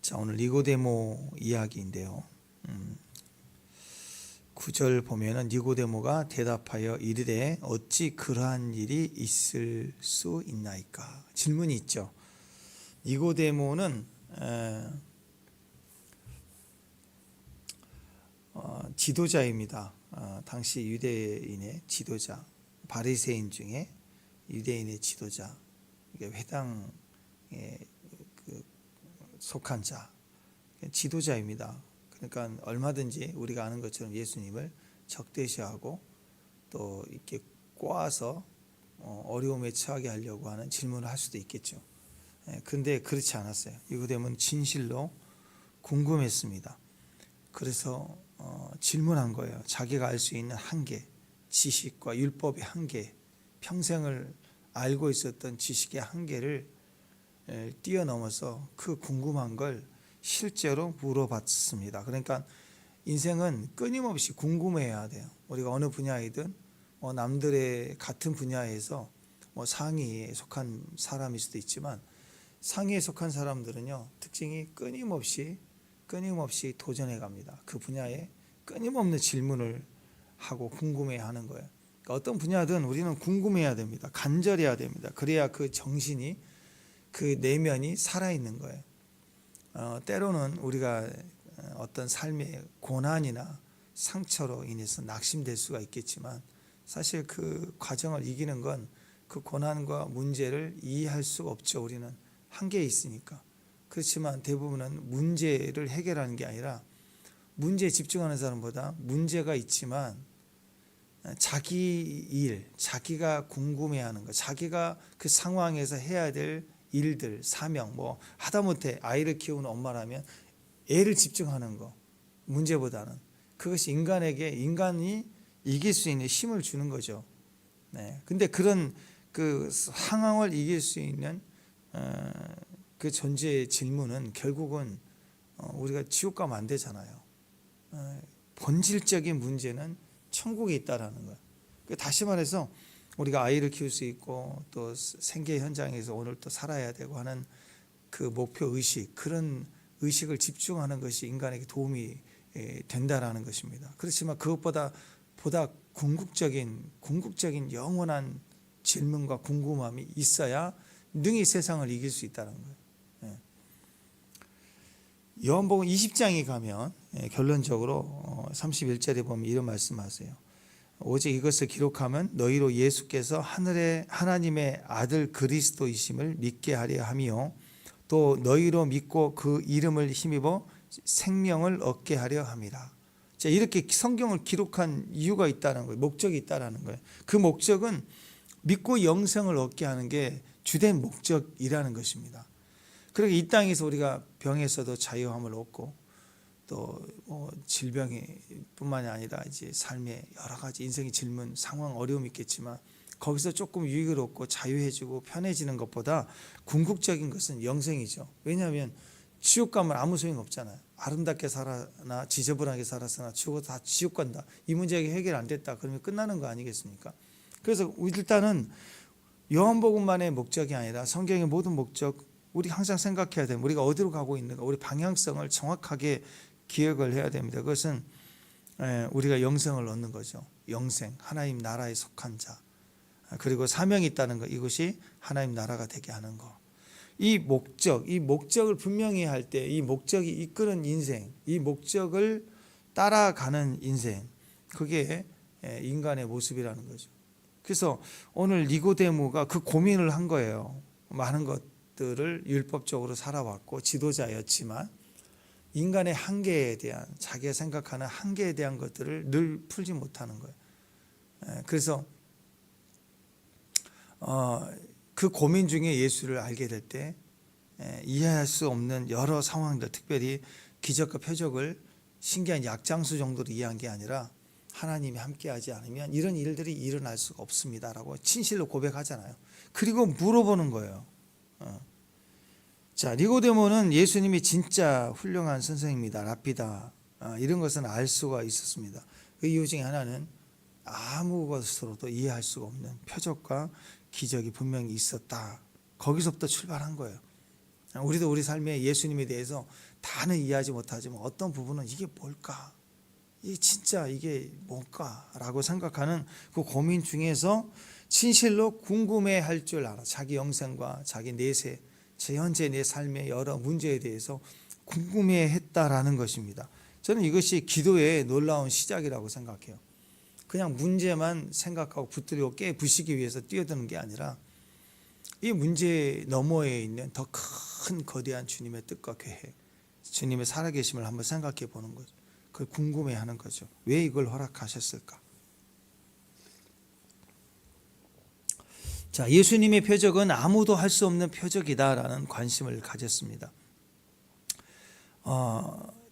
자, 오늘 니고데모 이야기인데요. 9절 보면은 니고데모가 대답하여 이르되 어찌 그러한 일이 있을 수 있나이까? 질문이 있죠. 니고데모는 지도자입니다. 당시 유대인의 지도자, 바리새인 중에 유대인의 지도자, 회당에 속한 자, 지도자입니다. 그러니까 얼마든지 우리가 아는 것처럼 예수님을 적대시하고 또 이렇게 꼬아서 어려움에 처하게 하려고 하는 질문을 할 수도 있겠죠. 그런데 그렇지 않았어요. 니고데모는 진실로 궁금했습니다. 그래서 질문한 거예요. 자기가 알 수 있는 한계, 지식과 율법의 한계, 평생을 알고 있었던 지식의 한계를 뛰어넘어서 그 궁금한 걸 실제로 물어봤습니다. 그러니까 인생은 끊임없이 궁금해야 돼요. 우리가 어느 분야이든 남들의 같은 분야에서 상위에 속한 사람일 수도 있지만 상위에 속한 사람들은요, 특징이 끊임없이 도전해 갑니다. 그 분야에 끊임없는 질문을 하고 궁금해하는 거예요. 그러니까 어떤 분야든 우리는 궁금해야 됩니다. 간절해야 됩니다. 그래야 그 정신이, 그 내면이 살아있는 거예요. 때로는 우리가 어떤 삶의 고난이나 상처로 인해서 낙심될 수가 있겠지만 사실 그 과정을 이기는 건 그 고난과 문제를 이해할 수가 없죠. 우리는 한계에 있으니까. 그렇지만 대부분은 문제를 해결하는 게 아니라 문제에 집중하는 사람보다 문제가 있지만 자기 일, 자기가 궁금해하는 것, 자기가 그 상황에서 해야 될 일들, 사명, 하다못해 아이를 키우는 엄마라면 애를 집중하는 거, 문제보다는 그것이 인간이 이길 수 있는 힘을 주는 거죠. 근데 그런 그 상황을 이길 수 있는 그 존재의 질문은 결국은 우리가 지옥 가면 안 되잖아요. 본질적인 문제는 천국에 있다라는 거예요. 다시 말해서 우리가 아이를 키울 수 있고 또 생계 현장에서 오늘 또 살아야 되고 하는 그 목표 의식, 그런 의식을 집중하는 것이 인간에게 도움이 된다라는 것입니다. 그렇지만 그것보다 궁극적인 영원한 질문과 궁금함이 있어야 능히 세상을 이길 수 있다는 거예요. 요한복음 20장에 가면 결론적으로 31절에 보면 이런 말씀하세요. 오직 이것을 기록하면 너희로 예수께서 하나님의 아들 그리스도이심을 믿게 하려 함이요 또 너희로 믿고 그 이름을 힘입어 생명을 얻게 하려 함이라. 자, 이렇게 성경을 기록한 이유가 있다는 거예요. 목적이 있다는 거예요. 그 목적은 믿고 영생을 얻게 하는 게 주된 목적이라는 것입니다. 그러니까 이 땅에서 우리가 병에서도 자유함을 얻고 또 질병이 뿐만이 아니라 이제 삶의 여러 가지 인생의 질문, 상황, 어려움이 있겠지만 거기서 조금 유익을 얻고 자유해지고 편해지는 것보다 궁극적인 것은 영생이죠. 왜냐하면 지옥 가면 아무 소용 없잖아요. 아름답게 살아나 지저분하게 살았으나 죽어도 다 지옥 간다. 이 문제가 해결 안 됐다. 그러면 끝나는 거 아니겠습니까? 그래서 일단은 요한복음만의 목적이 아니라 성경의 모든 목적, 우리 항상 생각해야 됩니다. 우리가 어디로 가고 있는가, 우리 방향성을 정확하게 기억을 해야 됩니다. 그것은 우리가 영생을 얻는 거죠. 영생, 하나님 나라에 속한 자, 그리고 사명이 있다는 것, 이것이 하나님 나라가 되게 하는 것. 이 목적을 분명히 할 때 이 목적이 이끄는 인생, 이 목적을 따라가는 인생, 그게 인간의 모습이라는 거죠. 그래서 오늘 니고데모가 그 고민을 한 거예요. 많은 것들을 율법적으로 살아왔고 지도자였지만 인간의 한계에 대한, 자기가 생각하는 한계에 대한 것들을 늘 풀지 못하는 거예요. 그래서 그 고민 중에 예수를 알게 될 때 이해할 수 없는 여러 상황들, 특별히 기적과 표적을 신기한 약장수 정도로 이해한 게 아니라 하나님이 함께하지 않으면 이런 일들이 일어날 수가 없습니다라고 진실로 고백하잖아요. 그리고 물어보는 거예요. 자, 니고데모는 예수님이 진짜 훌륭한 선생입니다, 랍비다, 이런 것은 알 수가 있었습니다. 그 이유 중에 하나는 아무 것으로도 이해할 수가 없는 표적과 기적이 분명히 있었다. 거기서부터 출발한 거예요. 우리도 우리 삶에 예수님에 대해서 다는 이해하지 못하지만 어떤 부분은 이게 뭘까? 이게 진짜 이게 뭘까라고 생각하는 그 고민 중에서 진실로 궁금해할 줄 알아. 자기 영생과 자기 내세, 현재 내 삶의 여러 문제에 대해서 궁금해했다라는 것입니다. 저는 이것이 기도의 놀라운 시작이라고 생각해요. 그냥 문제만 생각하고 붙들고 깨부시기 위해서 뛰어드는 게 아니라 이 문제 너머에 있는 더 큰 거대한 주님의 뜻과 계획, 주님의 살아계심을 한번 생각해 보는 거죠. 그걸 궁금해하는 거죠. 왜 이걸 허락하셨을까? 자, 예수님의 표적은 아무도 할 수 없는 표적이다라는 관심을 가졌습니다.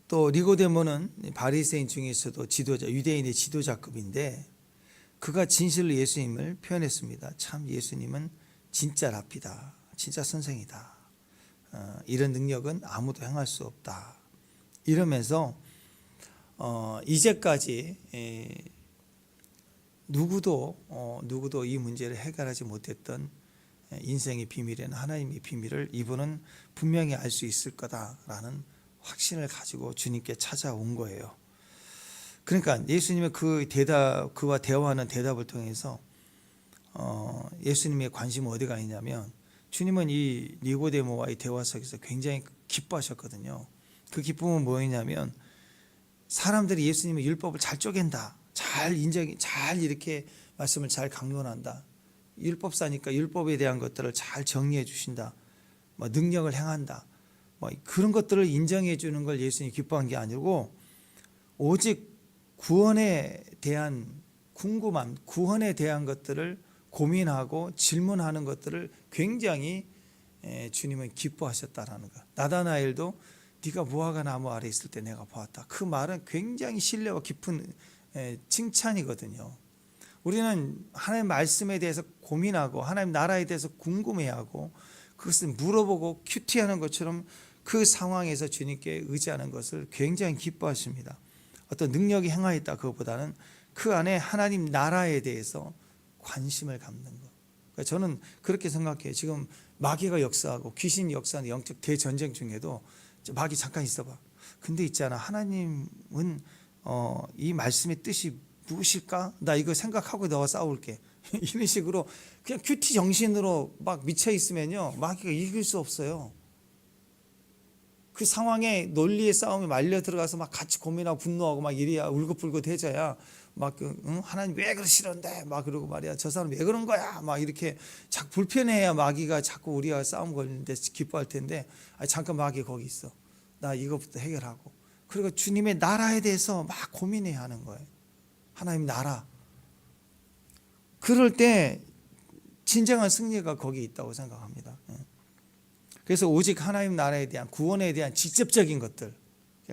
또 니고데모는 바리새인 중에서도 지도자, 유대인의 지도자급인데 그가 진실로 예수님을 표현했습니다. 참 예수님은 진짜 랍비다, 진짜 선생이다. 이런 능력은 아무도 행할 수 없다. 이러면서 이제까지 누구도 이 문제를 해결하지 못했던 인생의 비밀에는 하나님의 비밀을 이분은 분명히 알 수 있을 거다라는 확신을 가지고 주님께 찾아온 거예요. 그러니까 예수님의 그와 대화하는 대답을 통해서 예수님의 관심은 어디가 있냐면 주님은 이 니고데모와의 대화 속에서 굉장히 기뻐하셨거든요. 그 기쁨은 뭐였냐면 사람들이 예수님의 율법을 잘 쪼갠다, 잘 이렇게 말씀을 잘 강론한다, 율법사니까 율법에 대한 것들을 잘 정리해 주신다, 능력을 행한다, 그런 것들을 인정해 주는 걸 예수님이 기뻐한 게 아니고 오직 구원에 대한 궁금함, 구원에 대한 것들을 고민하고 질문하는 것들을 굉장히 주님은 기뻐하셨다라는 것. 나다나엘도 네가 무화과 나무 아래 있을 때 내가 보았다. 그 말은 굉장히 신뢰와 깊은 칭찬이거든요. 우리는 하나님 말씀에 대해서 고민하고 하나님 나라에 대해서 궁금해하고 그것을 물어보고 큐티하는 것처럼 그 상황에서 주님께 의지하는 것을 굉장히 기뻐하십니다. 어떤 능력이 행하였다 그것보다는 그 안에 하나님 나라에 대해서 관심을 갖는 것. 그러니까 저는 그렇게 생각해요. 지금 마귀가 역사하고 귀신이 역사하는 영적 대전쟁 중에도 마귀 잠깐 있어봐. 근데 있잖아, 하나님은 이 말씀의 뜻이 무엇일까? 나 이거 생각하고 너와 싸울게. 이런 식으로 그냥 큐티 정신으로 막 미쳐 있으면요 마귀가 이길 수 없어요. 그 상황에 논리의 싸움에 말려 들어가서 막 같이 고민하고 분노하고 막 이래야 울긋불긋 해져야 막 하나님 왜 그러시는데 막 그러고 말이야 저 사람 왜 그런 거야 막 이렇게 자꾸 불편해야 마귀가 자꾸 우리가 싸움 걸리는데 기뻐할 텐데 잠깐 마귀 거기 있어, 나 이것부터 해결하고. 그리고 주님의 나라에 대해서 막 고민해야 하는 거예요. 하나님 나라. 그럴 때 진정한 승리가 거기 있다고 생각합니다. 그래서 오직 하나님 나라에 대한 구원에 대한 직접적인 것들,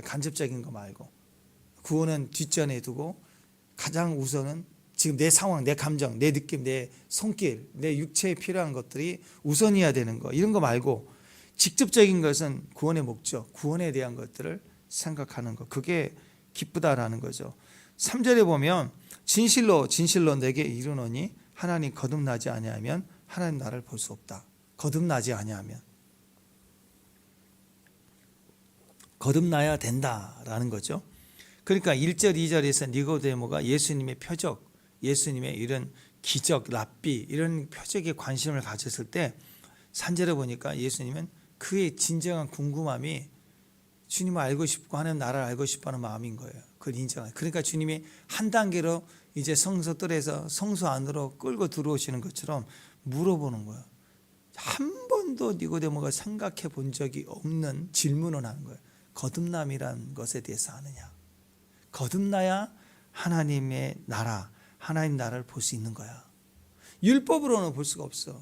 간접적인 거 말고 구원은 뒷전에 두고 가장 우선은 지금 내 상황, 내 감정, 내 느낌, 내 손길, 내 육체에 필요한 것들이 우선이어야 되는 거, 이런 거 말고 직접적인 것은 구원의 목적, 구원에 대한 것들을 생각하는 거, 그게 기쁘다라는 거죠. 3절에 보면 진실로 내게 이르노니 하나님 거듭나지 아니하면 하나님 나라를 볼 수 없다. 거듭나지 아니하면 거듭나야 된다라는 거죠. 그러니까 1절 2절에서 니고데모가 예수님의 표적, 예수님의 이런 기적, 랍비 이런 표적에 관심을 가졌을 때 3절에 보니까 예수님은 그의 진정한 궁금함이 주님을 알고 싶고 하나님 나라를 알고 싶어하는 마음인 거예요. 그걸 인정해요. 그러니까 주님이 한 단계로 이제 성소뜰에서 성소 안으로 끌고 들어오시는 것처럼 물어보는 거예요. 한 번도 니고데모가 생각해 본 적이 없는 질문을 하는 거예요. 거듭남이란 것에 대해서 아느냐? 거듭나야 하나님의 나라, 하나님 나라를 볼 수 있는 거야. 율법으로는 볼 수가 없어.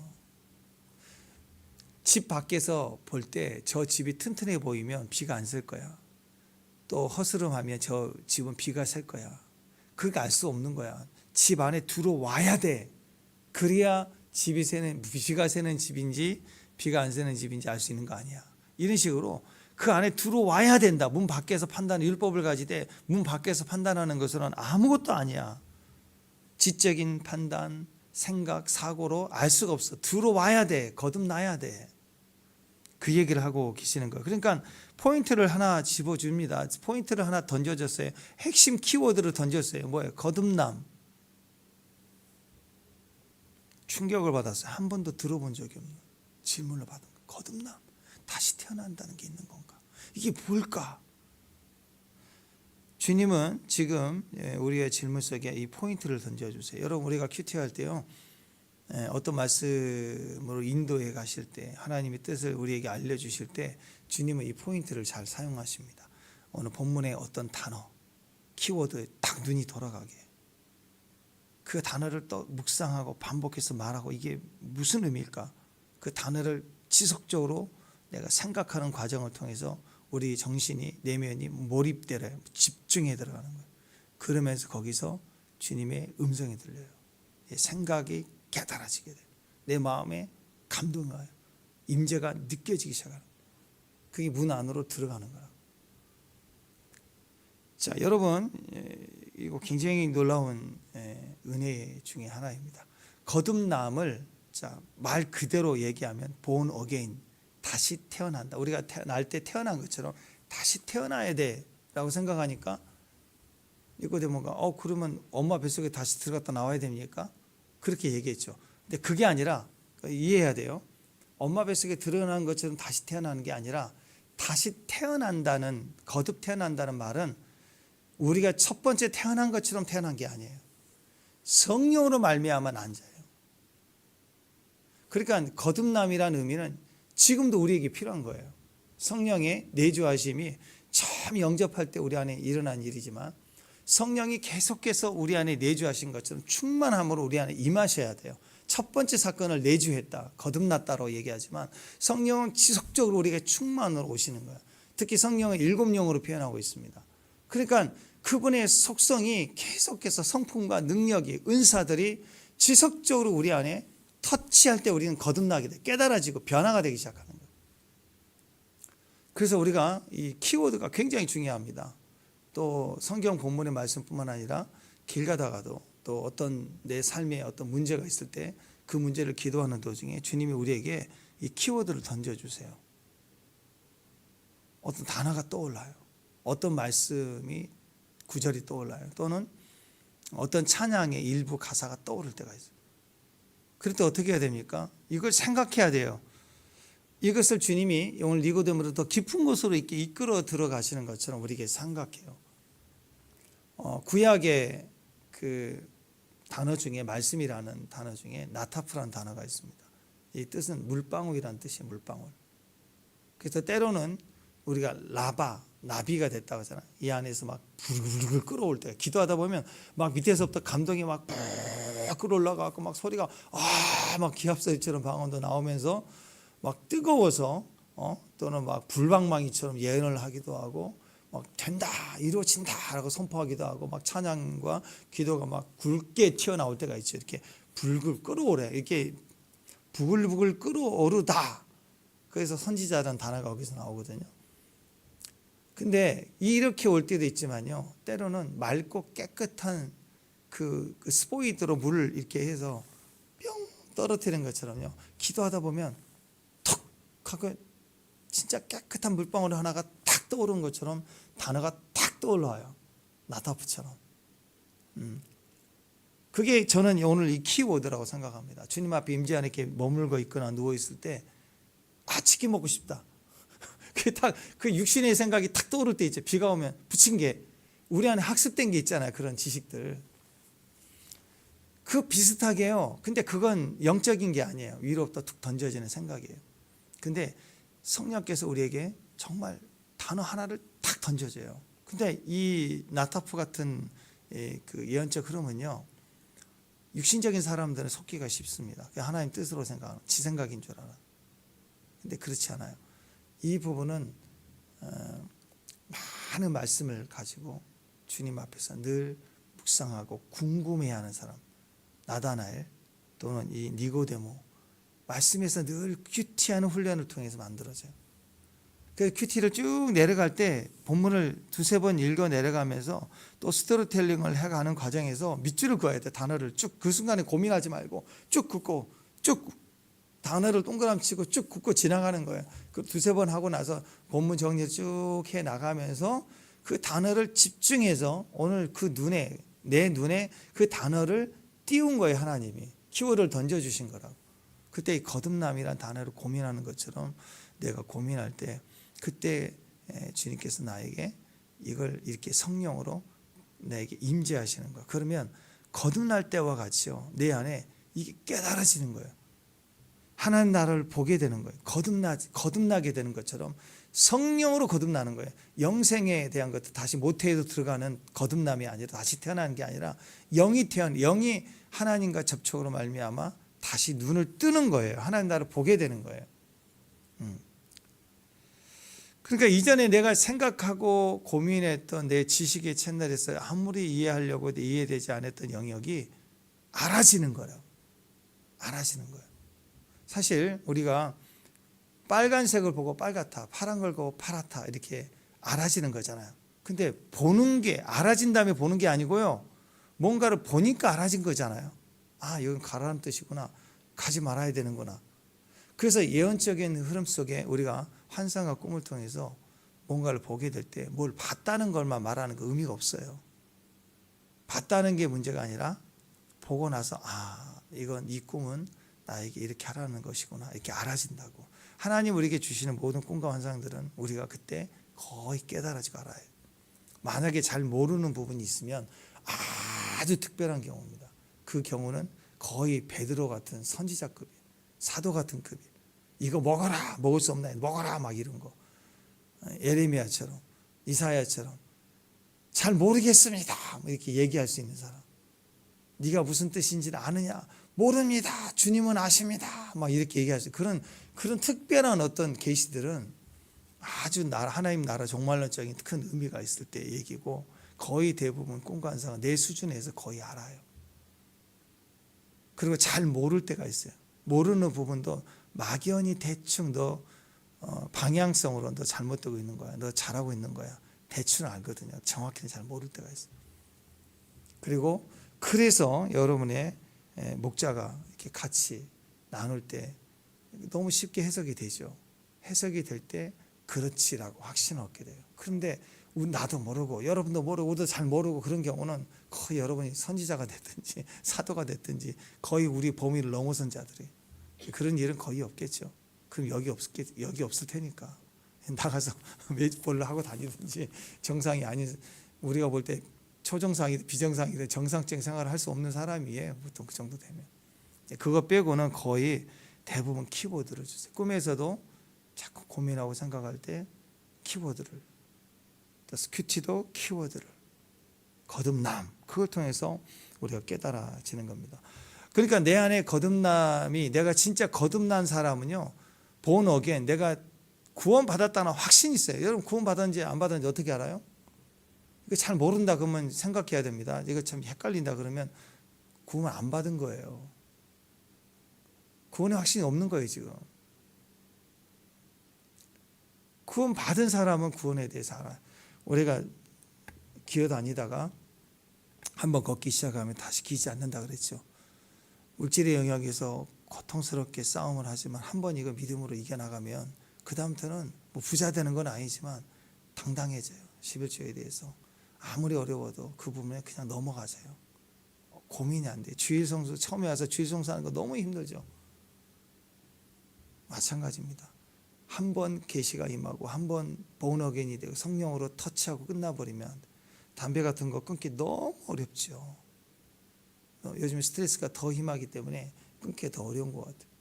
집 밖에서 볼 때 저 집이 튼튼해 보이면 비가 안 셀 거야. 또 허스름하면 저 집은 비가 셀 거야. 그거 알 수 없는 거야. 집 안에 들어와야 돼. 그래야 비가 새는 집인지 비가 안 새는 집인지 알 수 있는 거 아니야. 이런 식으로 그 안에 들어와야 된다. 문 밖에서 율법을 가지되 문 밖에서 판단하는 것은 아무것도 아니야. 지적인 판단, 생각, 사고로 알 수가 없어. 들어와야 돼. 거듭나야 돼. 그 얘기를 하고 계시는 거예요. 그러니까 포인트를 하나 집어줍니다. 포인트를 하나 던져줬어요. 핵심 키워드를 던졌어요. 뭐예요? 거듭남. 충격을 받았어요. 한 번도 들어본 적이 없는 질문을 받은 거예요. 거듭남. 다시 태어난다는 게 있는 건가? 이게 뭘까? 주님은 지금 우리의 질문 속에 이 포인트를 던져주세요. 여러분, 우리가 큐티할 때요, 어떤 말씀으로 인도해 가실 때, 하나님의 뜻을 우리에게 알려주실 때 주님은 이 포인트를 잘 사용하십니다. 오늘 본문의 어떤 단어, 키워드에 딱 눈이 돌아가게, 그 단어를 또 묵상하고 반복해서 말하고, 이게 무슨 의미일까? 그 단어를 지속적으로 내가 생각하는 과정을 통해서 우리 정신이, 내면이 몰입되려, 집중해 들어가는 거예요. 그러면서 거기서 주님의 음성이 들려요. 생각이 깨달아지게 돼요. 내 마음에 감동이 와요. 임재가 느껴지기 시작하는 거예요. 그게 문 안으로 들어가는 거예요. 자, 여러분, 이거 굉장히 놀라운 은혜 중에 하나입니다. 거듭남을 말 그대로 얘기하면 born again, 다시 태어난다. 우리가 날 때 태어난 것처럼 다시 태어나야 돼라고 생각하니까 니고데모가 그러면 엄마 뱃속에 다시 들어갔다 나와야 됩니까? 그렇게 얘기했죠. 근데 그게 아니라 이해해야 돼요. 엄마 뱃속에 들어난 것처럼 다시 태어나는 게 아니라 다시 태어난다는, 거듭 태어난다는 말은 우리가 첫 번째 태어난 것처럼 태어난 게 아니에요. 성령으로 말미암아 난 자예요. 그러니까 거듭남이라는 의미는 지금도 우리에게 필요한 거예요. 성령의 내주하심이 처음 영접할 때 우리 안에 일어난 일이지만 성령이 계속해서 우리 안에 내주하신 것처럼 충만함으로 우리 안에 임하셔야 돼요. 첫 번째 사건을 내주했다, 거듭났다로 얘기하지만 성령은 지속적으로 우리에게 충만으로 오시는 거예요. 특히 성령은 7영으로 표현하고 있습니다. 그러니까 그분의 속성이 계속해서 성품과 능력이, 은사들이 지속적으로 우리 안에 터치할 때 우리는 거듭나게 돼, 깨달아지고 변화가 되기 시작하는 거예요. 그래서 우리가 이 키워드가 굉장히 중요합니다. 또 성경 본문의 말씀뿐만 아니라 길 가다가도 또 어떤 내 삶에 어떤 문제가 있을 때 그 문제를 기도하는 도중에 주님이 우리에게 이 키워드를 던져주세요. 어떤 단어가 떠올라요. 어떤 말씀이, 구절이 떠올라요. 또는 어떤 찬양의 일부 가사가 떠오를 때가 있어요. 그럴 때 어떻게 해야 됩니까? 이걸 생각해야 돼요. 이것을 주님이 오늘 니고데모로 더 깊은 곳으로 이렇게 이끌어 들어가시는 것처럼 우리에게 생각해요. 구약의 그 단어 중에, 말씀이라는 단어 중에 나타프라는 단어가 있습니다. 이 뜻은 물방울이라는 뜻이에요. 물방울. 그래서 때로는 우리가 나비가 됐다고 하잖아요. 이 안에서 막 불글불글 끓어올 때, 기도하다 보면 막 밑에서부터 감동이 막 끌어올라가고 막 소리가 막 기합소리처럼 방언도 나오면서 막 뜨거워서 또는 막 불방망이처럼 예언을 하기도 하고, 막 된다, 이루어진다라고 선포하기도 하고, 막 찬양과 기도가 막 굵게 튀어나올 때가 있죠. 이렇게 불글 끓어오래, 이렇게 부글부글 끓어오르다. 그래서 선지자라는 단어가 거기서 나오거든요. 근데 이렇게 올 때도 있지만요, 때로는 맑고 깨끗한 그 스포이드로 물을 이렇게 해서 뿅 떨어뜨리는 것처럼요, 기도하다 보면 톡 하고 진짜 깨끗한 물방울 하나가 탁 떠오르는 것처럼 단어가 탁 떠올라요. 나타프처럼. 그게 저는 오늘 이 키워드라고 생각합니다. 주님 앞에 임재 안에 이렇게 머물고 있거나 누워 있을 때 치킨 먹고 싶다. 그 육신의 생각이 탁 떠오를 때 있죠. 비가 오면 붙인 게 우리 안에 학습된 게 있잖아요. 그런 지식들. 그 비슷하게요. 근데 그건 영적인 게 아니에요. 위로부터 툭 던져지는 생각이에요. 근데 성령께서 우리에게 정말 단어 하나를 탁 던져줘요. 근데 이 나타프 같은 그 예언적 흐름은요, 육신적인 사람들은 속기가 쉽습니다. 하나님 뜻으로 생각하는, 지 생각인 줄 알아. 근데 그렇지 않아요. 이 부분은 많은 말씀을 가지고 주님 앞에서 늘 묵상하고 궁금해하는 사람, 나다나엘 또는 이 니고데모, 말씀에서 늘 큐티하는 훈련을 통해서 만들어져요. 그 큐티를 쭉 내려갈 때 본문을 두세 번 읽어 내려가면서 또 스토리텔링을 해가는 과정에서 밑줄을 그어야 돼. 단어를 쭉 그 순간에 고민하지 말고 쭉 긋고 쭉 단어를 동그라미 치고 쭉 긋고 지나가는 거예요. 그 두세 번 하고 나서 본문 정리 쭉 해 나가면서 그 단어를 집중해서 오늘 내 눈에 그 단어를 띄운 거예요. 하나님이 키워드를 던져주신 거라고. 그때 이 거듭남이란 단어를 고민하는 것처럼 내가 고민할 때 그때 주님께서 나에게 이걸 이렇게 성령으로 내게 임재하시는 거예요. 그러면 거듭날 때와 같이요, 내 안에 이게 깨달아지는 거예요. 하나님 나라를 보게 되는 거예요. 거듭나게 되는 것처럼 성령으로 거듭나는 거예요. 영생에 대한 것도 다시 모태에도 들어가는 거듭남이 아니라 다시 태어나는 게 아니라 영이 하나님과 접촉으로 말미암아 다시 눈을 뜨는 거예요. 하나님 나라를 보게 되는 거예요. 그러니까 이전에 내가 생각하고 고민했던 내 지식의 채널에서 아무리 이해하려고 이해되지 않았던 영역이 알아지는 거예요. 알아지는 거예요. 사실 우리가 빨간색을 보고 빨갛다, 파란 걸 보고 파랗다 이렇게 알아지는 거잖아요. 근데 보는 게 알아진 다음에 보는 게 아니고요, 뭔가를 보니까 알아진 거잖아요. 아, 이건 가라는 뜻이구나, 가지 말아야 되는구나. 그래서 예언적인 흐름 속에 우리가 환상과 꿈을 통해서 뭔가를 보게 될 때 뭘 봤다는 것만 말하는 거 의미가 없어요. 봤다는 게 문제가 아니라 보고 나서 이 꿈은 나에게 이렇게 하라는 것이구나, 이렇게 알아진다고. 하나님 우리에게 주시는 모든 꿈과 환상들은 우리가 그때 거의 깨달아지고 알아요. 만약에 잘 모르는 부분이 있으면 아주 특별한 경우입니다. 그 경우는 거의 베드로 같은 선지자급이에요. 사도 같은 급이에요. 이거 먹어라, 먹을 수 없나, 먹어라 막 이런 거. 예레미야처럼, 이사야처럼 잘 모르겠습니다 이렇게 얘기할 수 있는 사람. 네가 무슨 뜻인지는 아느냐? 모릅니다. 주님은 아십니다. 막 이렇게 얘기할 수 있어요. 그런 특별한 어떤 계시들은 아주 하나님 나라 종말론적인 큰 의미가 있을 때 얘기고, 거의 대부분 꿈과 환상은 내 수준에서 거의 알아요. 그리고 잘 모를 때가 있어요. 모르는 부분도 막연히 대충 너 방향성으로 너 잘못되고 있는 거야, 너 잘하고 있는 거야, 대충 알거든요. 정확히는 잘 모를 때가 있어요. 그래서 여러분의 목자가 이렇게 같이 나눌 때 너무 쉽게 해석이 되죠. 해석이 될 때 그렇지라고 확신을 얻게 돼요. 그런데 나도 모르고 여러분도 모르고 우리도 잘 모르고 그런 경우는 거의 여러분이 선지자가 됐든지 사도가 됐든지 거의 우리 범위를 넘어선 자들이, 그런 일은 거의 없겠죠. 그럼 여기 없을 테니까 나가서 매주볼로 하고 다니든지, 정상이 아닌, 우리가 볼 때 초정상이든 비정상이든 정상적인 생활을 할 수 없는 사람이에요. 보통 그 정도 되면. 그거 빼고는 거의 대부분 키워드를 주세요. 꿈에서도 자꾸 고민하고 생각할 때 키워드를, 또 스큐티도 키워드를, 거듭남, 그걸 통해서 우리가 깨달아지는 겁니다. 그러니까 내 안에 거듭남이, 내가 진짜 거듭난 사람은요, born again, 내가 구원받았다는 확신이 있어요. 여러분 구원받았는지 안 받았는지 어떻게 알아요? 이거 잘 모른다 그러면 생각해야 됩니다. 이거 참 헷갈린다 그러면 구원 안 받은 거예요. 구원의 확신이 없는 거예요 지금. 구원 받은 사람은 구원에 대해서 알아요. 우리가 기어다니다가 한번 걷기 시작하면 다시 기지 않는다 그랬죠. 물질의 영역에서 고통스럽게 싸움을 하지만 한번 이거 믿음으로 이겨나가면 그 다음부터는 뭐 부자 되는 건 아니지만 당당해져요. 11조에 대해서 아무리 어려워도 그 부분에 그냥 넘어가져요. 고민이 안 돼요. 주일성수 처음에 와서 주일성수하는 거 너무 힘들죠. 마찬가지입니다. 한 번 계시가 임하고 한 번 born again이 되고 성령으로 터치하고 끝나버리면 담배 같은 거 끊기 너무 어렵죠. 요즘 스트레스가 더 심하기 때문에 끊기 더 어려운 것 같아요.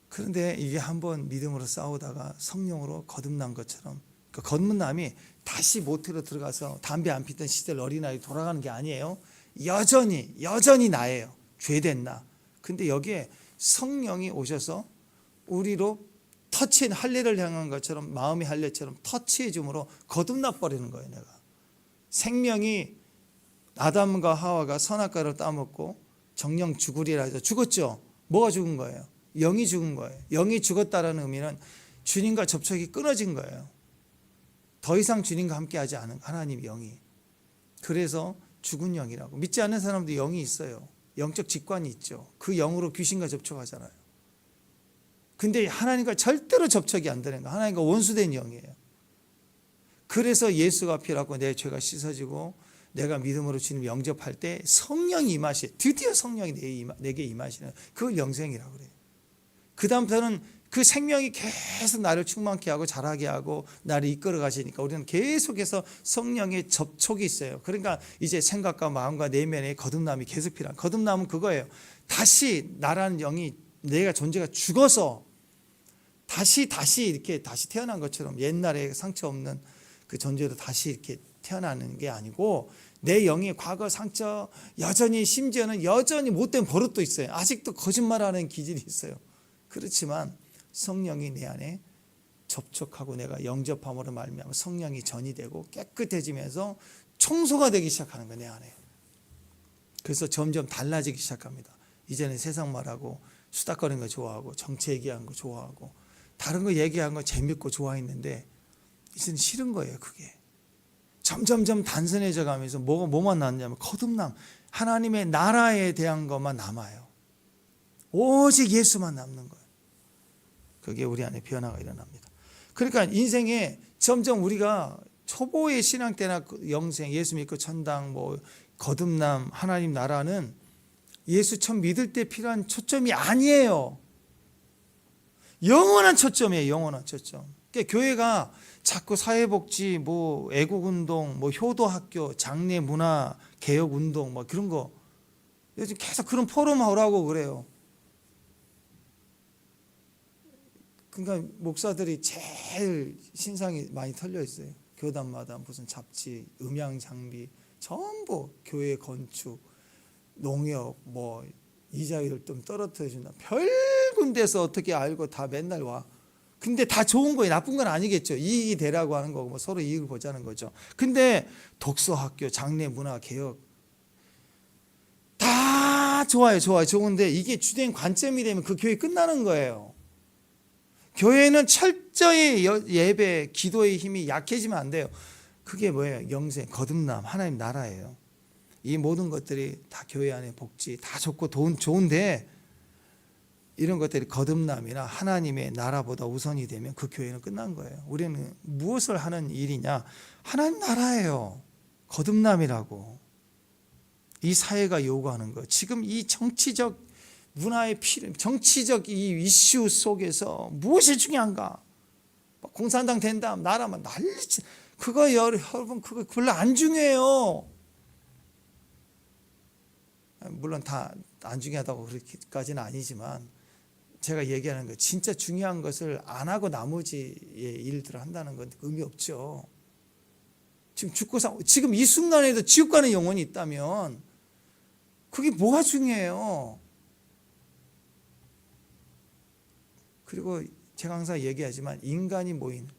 그런데 이게 한번 믿음으로 싸우다가 성령으로 거듭난 것처럼, 그 거듭남이 다시 모태로 들어가서 담배 안 피던 시절 어린아이 돌아가는 게 아니에요. 여전히 나예요. 죄된 나. 근데 여기에 성령이 오셔서 우리로 터치해, 할례를 향한 것처럼, 마음의 할례처럼 터치해 줌으로 거듭나 버리는 거예요. 내가 생명이, 아담과 하와가 선악과를 따먹고 정령 죽으리라 해서 죽었죠. 뭐가 죽은 거예요? 영이 죽은 거예요. 영이 죽었다라는 의미는 주님과 접촉이 끊어진 거예요. 더 이상 주님과 함께하지 않은 하나님 영이. 그래서 죽은 영이라고. 믿지 않는 사람도 영이 있어요. 영적 직관이 있죠. 그 영으로 귀신과 접촉하잖아요. 근데 하나님과 절대로 접촉이 안 되는 거예요. 하나님과 원수된 영이에요. 그래서 예수가 필요하고 내 죄가 씻어지고 내가 믿음으로 주님 영접할 때 성령이 임하시, 드디어 성령이 내게 임하시는 그걸 영생이라고 그래요. 그 다음부터는 그 생명이 계속 나를 충만케 하고 자라게 하고 나를 이끌어 가시니까 우리는 계속해서 성령의 접촉이 있어요. 그러니까 이제 생각과 마음과 내면의 거듭남이 계속 필요한, 거듭남은 그거예요. 다시 나라는 영이, 내가 존재가 죽어서 다시 이렇게 다시 태어난 것처럼 옛날에 상처 없는 그 존재로 다시 이렇게 태어나는 게 아니고, 내 영의 과거 상처, 여전히 심지어는 여전히 못된 버릇도 있어요. 아직도 거짓말하는 기질이 있어요. 그렇지만 성령이 내 안에 접촉하고 내가 영접함으로 말미암아 성령이 전이 되고 깨끗해지면서 청소가 되기 시작하는 거예요, 내 안에. 그래서 점점 달라지기 시작합니다. 이제는 세상 말하고 수다거리는 거 좋아하고 정치 얘기하는 거 좋아하고 다른 거 얘기하는 거 재밌고 좋아했는데 이제는 싫은 거예요. 그게 점점점 단순해져 가면서 뭐만 남냐면 거듭남, 하나님의 나라에 대한 것만 남아요. 오직 예수만 남는 거예요. 그게 우리 안에 변화가 일어납니다. 그러니까 인생에 점점 우리가 초보의 신앙 때나 영생, 예수 믿고 천당, 거듭남, 하나님 나라는 예수 처음 믿을 때 필요한 초점이 아니에요. 영원한 초점이에요. 영원한 초점. 그러니까 교회가 자꾸 사회복지, 애국운동, 효도학교, 장례 문화 개혁운동 그런 거 요즘 계속 그런 포럼 하라고 그래요. 그러니까 목사들이 제일 신상이 많이 털려 있어요. 교단마다 무슨 잡지, 음향 장비, 전부 교회 건축, 농협, 이자율 좀 떨어뜨려 준다. 별 군데서 어떻게 알고 다 맨날 와. 근데 다 좋은 거예요. 나쁜 건 아니겠죠. 이익이 되라고 하는 거고 서로 이익을 보자는 거죠. 근데 독서학교, 장례 문화 개혁 다 좋아요. 좋은데 이게 주된 관점이 되면 그 교회 끝나는 거예요. 교회는 철저히 예배, 기도의 힘이 약해지면 안 돼요. 그게 뭐예요? 영생, 거듭남, 하나님 나라예요. 이 모든 것들이 다 교회 안에 복지 다 좋고 좋은데 이런 것들이 거듭남이나 하나님의 나라보다 우선이 되면 그 교회는 끝난 거예요. 우리는 무엇을 하는 일이냐? 하나님 나라예요. 거듭남이라고. 이 사회가 요구하는 거. 지금 이 정치적 문화의 정치적 이 이슈 속에서 무엇이 중요한가? 공산당 된다, 나라만 난리치. 그거 여러분 그거 별로 안 중요해요. 물론 다 안 중요하다고 그렇게까지는 아니지만 제가 얘기하는 거 진짜 중요한 것을 안 하고 나머지의 일들을 한다는 건 의미 없죠. 지금 지금 이 순간에도 지옥 가는 영혼이 있다면 그게 뭐가 중요해요? 그리고 제가 항상 얘기하지만 인간이 모인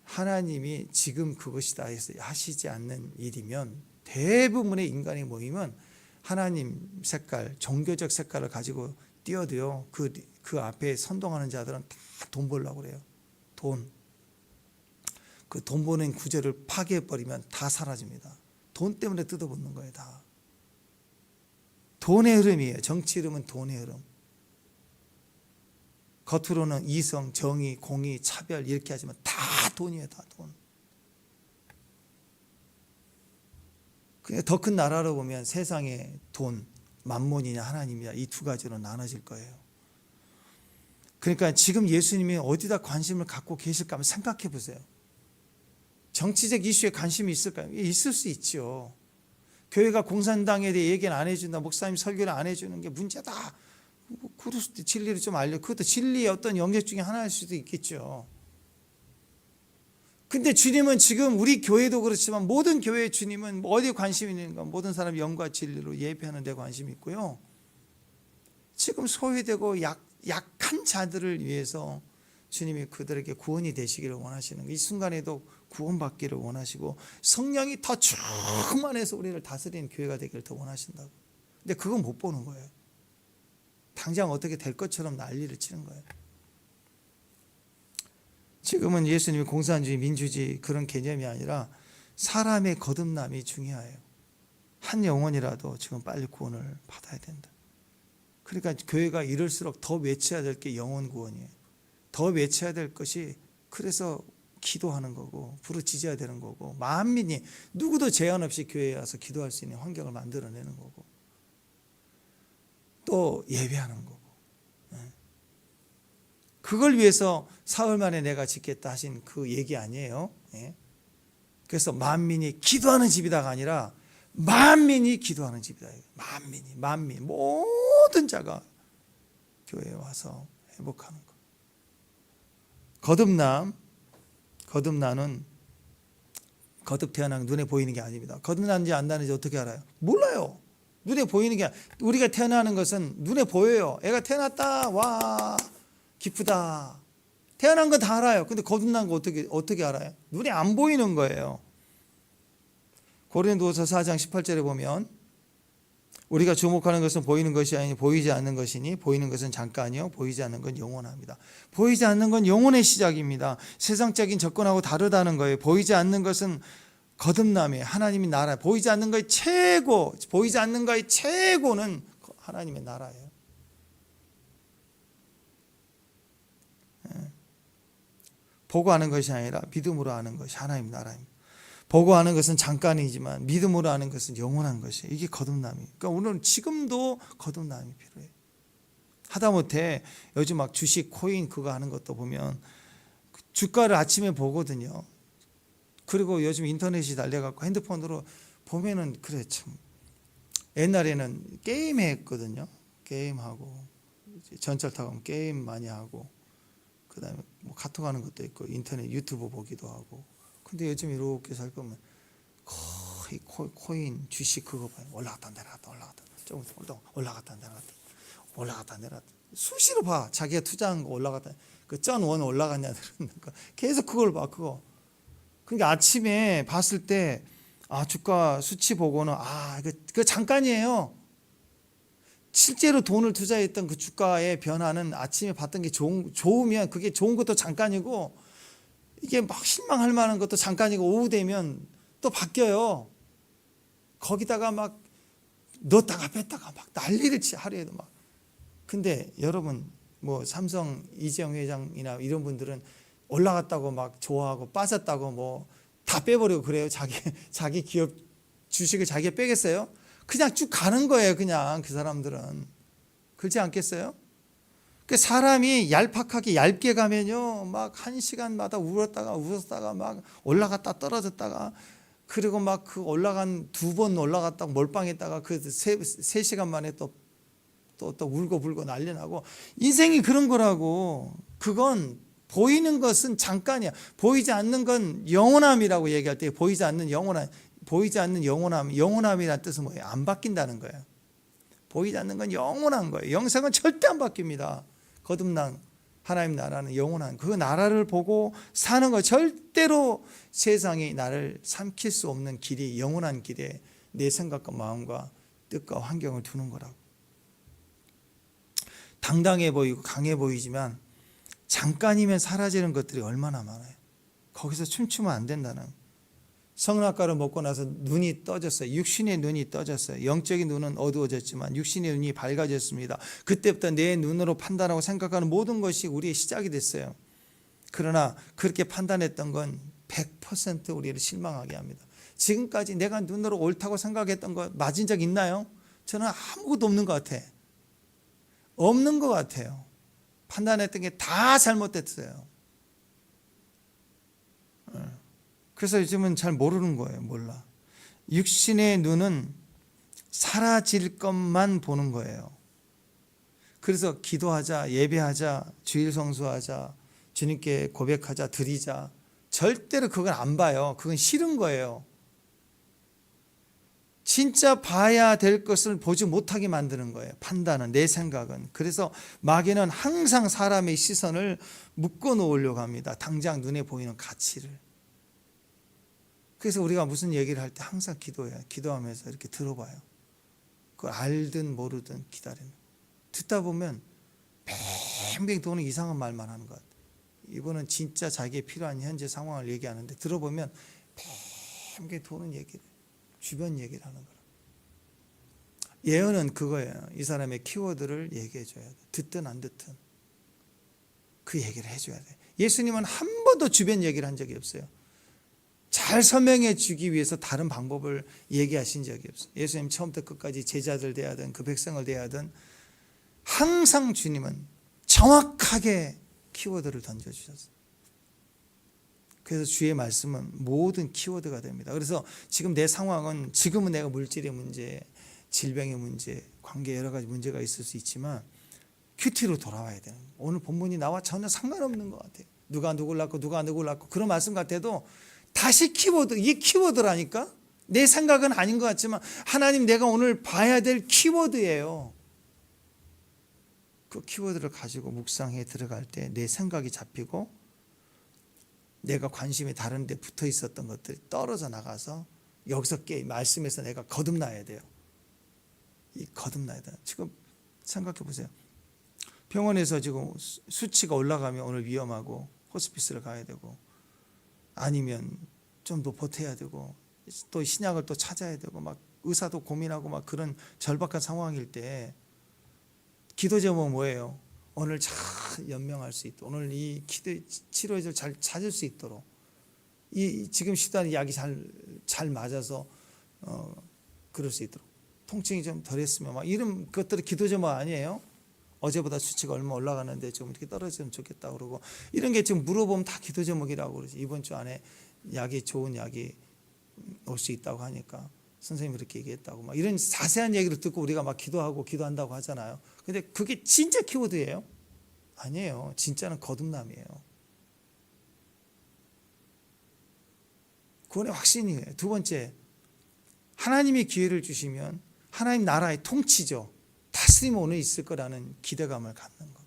하나님이 지금 그것이다 해서 하시지 않는 일이면 대부분의 인간이 모이면 하나님 색깔, 종교적 색깔을 가지고 뛰어도요 그 앞에 선동하는 자들은 다 돈 벌려고 그래요. 그 돈 버는 구조를 파괴해버리면 다 사라집니다. 돈 때문에 뜯어붓는 거예요. 다 돈의 흐름이에요. 정치 흐름은 돈의 흐름. 겉으로는 이성, 정의, 공의, 차별 이렇게 하지만 다 돈이에요. 다 돈. 더 큰 나라로 보면 세상의 돈, 만몬이냐 하나님이냐 이 두 가지로 나눠질 거예요. 그러니까 지금 예수님이 어디다 관심을 갖고 계실까 한번 생각해 보세요. 정치적 이슈에 관심이 있을까요? 있을 수 있죠. 교회가 공산당에 대해 얘기는 안 해준다, 목사님 설교를 안 해주는 게 문제다. 그럴 수도 진리를 좀 그것도 진리의 어떤 영역 중에 하나일 수도 있겠죠. 근데 주님은 지금 우리 교회도 그렇지만 모든 교회의 주님은 어디에 관심이 있는가? 모든 사람이 영과 진리로 예배하는 데 관심이 있고요. 지금 소외되고 약한 자들을 위해서 주님이 그들에게 구원이 되시기를 원하시는 거예요. 이 순간에도 구원받기를 원하시고 성령이 더 충만해서 우리를 다스리는 교회가 되기를 더 원하신다고. 근데 그건 못 보는 거예요. 당장 어떻게 될 것처럼 난리를 치는 거예요. 지금은 예수님이 공산주의, 민주주의 그런 개념이 아니라 사람의 거듭남이 중요해요. 한 영혼이라도 지금 빨리 구원을 받아야 된다. 그러니까 교회가 이럴수록 더 외쳐야 될 게 영혼 구원이에요. 더 외쳐야 될 것이, 그래서 기도하는 거고 부르짖어야 되는 거고, 만민이 누구도 제한 없이 교회에 와서 기도할 수 있는 환경을 만들어내는 거고, 또 예배하는 거고. 그걸 위해서 사흘 만에 내가 짓겠다 하신 그 얘기 아니에요. 그래서 만민이 기도하는 집이다가 아니라 만민이 기도하는 집이다. 만민 모든 자가 교회에 와서 회복하는 것. 거듭나는 거듭 태어난 눈에 보이는 게 아닙니다. 거듭났는지 안 났는지 어떻게 알아요? 몰라요. 눈에 보이는 게, 우리가 태어나는 것은 눈에 보여요. 애가 태어났다, 와 기쁘다, 태어난 건 다 알아요. 근데 거듭난 거 어떻게 알아요? 눈에 안 보이는 거예요. 고린도후서 4장 18절에 보면, 우리가 주목하는 것은 보이는 것이 아니니 보이지 않는 것이니, 보이는 것은 잠깐이요 보이지 않는 건 영원합니다. 보이지 않는 건 영혼의 시작입니다. 세상적인 접근하고 다르다는 거예요. 보이지 않는 것은 거듭남이에요. 하나님이 나라. 보이지 않는 거의 최고, 보이지 않는 거의 최고는 하나님의 나라예요. 보고 하는 것이 아니라 믿음으로 하는 것이 하나님의 나라입니다. 보고 하는 것은 잠깐이지만 믿음으로 하는 것은 영원한 것이에요. 이게 거듭남이에요. 그러니까 오늘은 지금도 거듭남이 필요해요. 하다못해 요즘 막 주식, 코인 그거 하는 것도 보면 주가를 아침에 보거든요. 그리고 요즘 인터넷이 달려갖고 핸드폰으로 보면은, 그래 참, 옛날에는 게임 했거든요. 게임하고 전철 타고 가면 게임 많이 하고, 그 다음에 뭐 카톡 하는 것도 있고 인터넷 유튜브 보기도 하고. 근데 요즘 이렇게 살 거면 거의 코인, 주식 그거 봐요. 올라갔다 내려갔다 올라갔다, 조금 올라갔다 내려갔다 수시로 봐. 자기가 투자한 거 올라갔다, 그 전1 올라갔냐 내려갔냐, 계속 그걸 봐. 그거. 그러니까 아침에 봤을 때, 주가 수치 보고는 그 잠깐이에요. 실제로 돈을 투자했던 그 주가의 변화는 아침에 봤던 게 좋으면 그게 좋은 것도 잠깐이고, 이게 막 실망할 만한 것도 잠깐이고, 오후 되면 또 바뀌어요. 거기다가 막 넣었다가 뺐다가 막 난리를 치, 하루에도 막. 근데 여러분, 뭐 삼성 이재용 회장이나 이런 분들은 올라갔다고 막 좋아하고 빠졌다고 뭐 다 빼버리고 그래요. 자기 기업 주식을 자기가 빼겠어요? 그냥 쭉 가는 거예요. 그냥 그 사람들은. 그렇지 않겠어요? 그 사람이 얄팍하게 얇게 가면요, 막 1시간마다 울었다가 막 올라갔다 떨어졌다가, 그리고 막 그 올라간 2번 올라갔다가 몰빵했다가 그 3시간 만에 또 울고 불고 난리 나고. 인생이 그런 거라고. 그건 보이는 것은 잠깐이야. 보이지 않는 건 영원함이라고 얘기할 때, 보이지 않는 영원함이라는 뜻은 뭐예요? 안 바뀐다는 거예요. 보이지 않는 건 영원한 거예요. 영생은 절대 안 바뀝니다. 거듭난 하나님 나라는 영원한, 그 나라를 보고 사는 거. 절대로 세상이 나를 삼킬 수 없는 길이, 영원한 길에 내 생각과 마음과 뜻과 환경을 두는 거라고. 당당해 보이고 강해 보이지만 잠깐이면 사라지는 것들이 얼마나 많아요. 거기서 춤추면 안 된다는. 성낙가를 먹고 나서 눈이 떠졌어요. 육신의 눈이 떠졌어요. 영적인 눈은 어두워졌지만 육신의 눈이 밝아졌습니다. 그때부터 내 눈으로 판단하고 생각하는 모든 것이 우리의 시작이 됐어요. 그러나 그렇게 판단했던 건 100% 우리를 실망하게 합니다. 지금까지 내가 눈으로 옳다고 생각했던 거 맞은 적 있나요? 저는 아무것도 없는 것 같아. 없는 것 같아요. 판단했던 게 다 잘못됐어요. 그래서 요즘은 잘 모르는 거예요. 몰라. 육신의 눈은 사라질 것만 보는 거예요. 그래서 기도하자, 예배하자, 주일 성수하자, 주님께 고백하자, 드리자, 절대로 그건 안 봐요. 그건 싫은 거예요. 진짜 봐야 될 것을 보지 못하게 만드는 거예요. 판단은, 내 생각은. 그래서 마귀는 항상 사람의 시선을 묶어 놓으려고 합니다. 당장 눈에 보이는 가치를. 그래서 우리가 무슨 얘기를 할 때 항상 기도해요. 기도하면서 이렇게 들어봐요. 그걸 알든 모르든 기다리는. 듣다 보면 뱅뱅 도는 이상한 말만 하는 것 같아요. 이분은 진짜 자기에 필요한 현재 상황을 얘기하는데, 들어보면 뱅뱅 도는 얘기를, 주변 얘기를 하는 거라. 예언은 그거예요. 이 사람의 키워드를 얘기해 줘야 돼. 듣든 안 듣든. 그 얘기를 해줘야 돼. 예수님은 한 번도 주변 얘기를 한 적이 없어요. 잘 설명해 주기 위해서 다른 방법을 얘기하신 적이 없어요. 예수님 처음부터 끝까지 제자들 대하든 그 백성을 대하든 항상 주님은 정확하게 키워드를 던져주셨어요. 그래서 주의 말씀은 모든 키워드가 됩니다. 그래서 지금 내 상황은 지금은 내가 물질의 문제, 질병의 문제, 관계 여러 가지 문제가 있을 수 있지만 큐티로 돌아와야 되는 거예요. 오늘 본문이 나와 전혀 상관없는 것 같아요. 누가 누굴 낳고 누가 누굴 낳고 그런 말씀 같아도 다시 키워드, 이게 키워드라니까. 내 생각은 아닌 것 같지만 하나님 내가 오늘 봐야 될 키워드예요. 그 키워드를 가지고 묵상해 들어갈 때 내 생각이 잡히고 내가 관심이 다른 데 붙어 있었던 것들이 떨어져 나가서 여기서 말씀에서 내가 거듭나야 돼요. 이 거듭나야 돼요. 지금 생각해 보세요. 병원에서 지금 수치가 올라가면 오늘 위험하고 호스피스를 가야 되고 아니면 좀 더 버텨야 되고 또 신약을 또 찾아야 되고 막 의사도 고민하고 막 그런 절박한 상황일 때 기도 제목 뭐예요? 오늘 잘 연명할 수 있도록 오늘 이 치료를 잘 찾을 수 있도록 이 지금 시도하는 약이 잘 맞아서 그럴 수 있도록 통증이 좀 덜했으면 막 이런 것들이 기도 제목 아니에요? 어제보다 수치가 얼마 올라가는데 좀 이렇게 떨어지면 좋겠다 그러고 이런 게 지금 물어보면 다 기도 제목이라고 그러지. 이번 주 안에 약이 좋은 약이 올 수 있다고 하니까 선생님이 이렇게 얘기했다고 막 이런 자세한 얘기를 듣고 우리가 막 기도하고 기도한다고 하잖아요. 근데 그게 진짜 키워드예요? 아니에요. 진짜는 거듭남이에요. 구원의 확신이에요. 두 번째, 하나님이 기회를 주시면 하나님 나라의 통치죠. 다스림 오늘 있을 거라는 기대감을 갖는 것.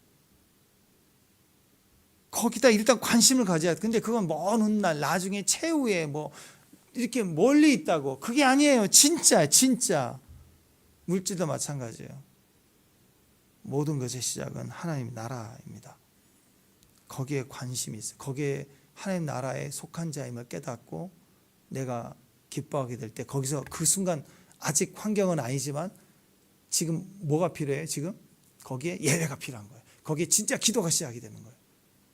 거기다 일단 관심을 가져야 돼. 근데 그건 먼 훗날 나중에 최후에 뭐 이렇게 멀리 있다고. 그게 아니에요. 진짜. 물질도 마찬가지예요. 모든 것의 시작은 하나님 나라입니다. 거기에 관심이 있어요. 거기에 하나님 나라에 속한 자임을 깨닫고 내가 기뻐하게 될 때 거기서 그 순간 아직 환경은 아니지만 지금 뭐가 필요해요? 지금 거기에 예배가 필요한 거예요. 거기에 진짜 기도가 시작이 되는 거예요.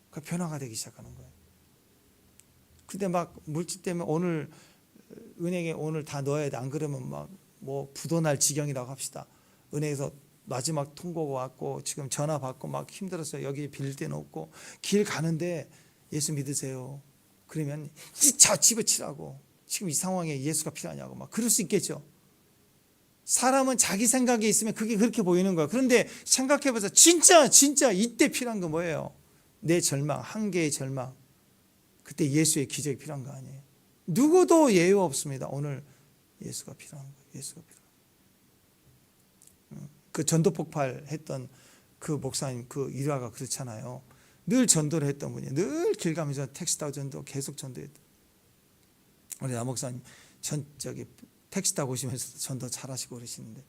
그 변화가 되기 시작하는 거예요. 근데 막 물질 때문에 오늘 은행에 오늘 다 넣어야 돼. 안 그러면 막 뭐 부도날 지경이라고 합시다. 은행에서 마지막 통보가 왔고 지금 전화 받고 막 힘들었어요. 여기 빌릴 데는 없고 길 가는데 예수 믿으세요. 그러면 집어치라고. 지금 이 상황에 예수가 필요하냐고 막 그럴 수 있겠죠. 사람은 자기 생각에 있으면 그게 그렇게 보이는 거야. 그런데 생각해봐서 진짜 이때 필요한 거 뭐예요? 내 절망, 한계의 절망. 그때 예수의 기적이 필요한 거 아니에요. 누구도 예외 없습니다. 오늘 예수가 필요한 거예요. 예수가 필요한 거예요. 그 전도 폭발했던 그 목사님 그 일화가 그렇잖아요. 늘 전도를 했던 분이 늘 길 가면서 택시 타고 전도 계속 전도했던. 우리 남 목사님 저기 택시 타고 오시면서 전도 잘하시고 그러시는데